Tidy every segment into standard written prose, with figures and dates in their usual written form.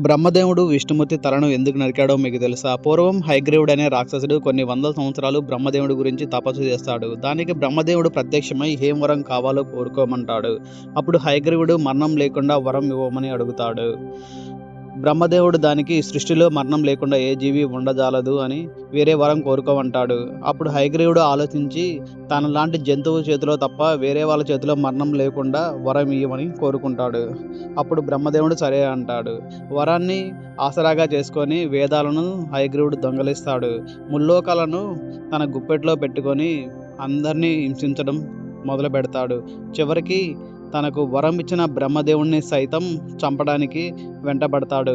బ్రహ్మదేవుడు విష్ణుమూర్తి తలను ఎందుకు నరికాడో మీకు తెలుసా? పూర్వం హయగ్రీవుడు అనే రాక్షసుడు కొన్ని వందల సంవత్సరాలు బ్రహ్మదేవుడి గురించి తపస్సు చేస్తాడు. దానికి బ్రహ్మదేవుడు ప్రత్యక్షమై ఏం వరం కావాలో కోరుకోమంటాడు. అప్పుడు హయగ్రీవుడు మరణం లేకుండా వరం ఇవ్వమని అడుగుతాడు. బ్రహ్మదేవుడు దానికి సృష్టిలో మరణం లేకుండా ఏ జీవి ఉండజాలదు అని వేరే వరం కోరుకోమంటాడు. అప్పుడు హయగ్రీవుడు ఆలోచించి తనలాంటి జంతువు చేతిలో తప్ప వేరే వాళ్ళ చేతిలో మరణం లేకుండా వరం ఇయ్యమని కోరుకుంటాడు. అప్పుడు బ్రహ్మదేవుడు సరే అంటాడు. వరాన్ని ఆసరాగా చేసుకొని వేదాలను హయగ్రీవుడు దొంగలిస్తాడు. ముల్లోకాలను తన గుప్పెట్లో పెట్టుకొని అందరినీ హింసించడం మొదలుపెడతాడు. చివరికి తనకు వరం ఇచ్చిన బ్రహ్మదేవుడిని సైతం చంపడానికి వెంటబడతాడు.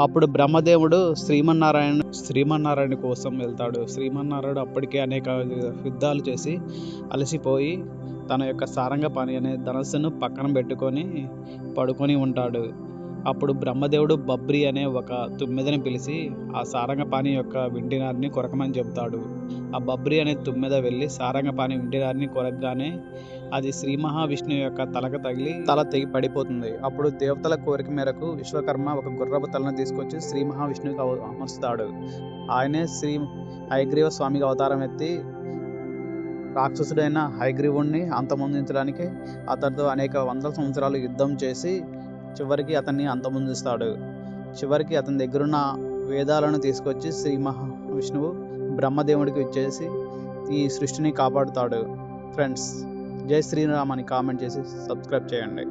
అప్పుడు బ్రహ్మదేవుడు శ్రీమన్నారాయణ కోసం వెళ్తాడు. శ్రీమన్నారాయణుడు అప్పటికే అనేక యుద్ధాలు చేసి అలసిపోయి తన యొక్క సారంగపాణి అనే ధనస్సును పక్కన పెట్టుకొని పడుకొని ఉంటాడు. అప్పుడు బ్రహ్మదేవుడు బబ్రి అనే ఒక తుమ్మెదని పిలిచి ఆ సారంగపాణి యొక్క వింటినారిని కొరకమని చెబుతాడు. ఆ బబ్రి అనే తుమ్మెద వెళ్ళి సారంగపాణి వింటినారిని కొరకగానే అది శ్రీ మహావిష్ణువు యొక్క తలకు తగిలి తల తెగి పడిపోతుంది. అప్పుడు దేవతల కోరిక మేరకు విశ్వకర్మ ఒక గుర్రపు తలను తీసుకొచ్చి శ్రీ మహావిష్ణువుకి అమర్చుతాడు. ఆయనే శ్రీ హయగ్రీవ స్వామికి అవతారం ఎత్తి రాక్షసుడైన హయగ్రీవుణ్ణి అంతమొందించడానికి అతనితో అనేక వందల సంవత్సరాలు యుద్ధం చేసి చివరికి అతన్ని అంతమొందిస్తాడు. చివరికి అతని దగ్గరున్న వేదాలను తీసుకొచ్చి శ్రీ మహావిష్ణువు బ్రహ్మదేవుడికి ఇచ్చేసి ఈ సృష్టిని కాపాడుతాడు. ఫ్రెండ్స్, జై శ్రీరామ్ అని కామెంట్ చేసి సబ్స్క్రైబ్ చేయండి.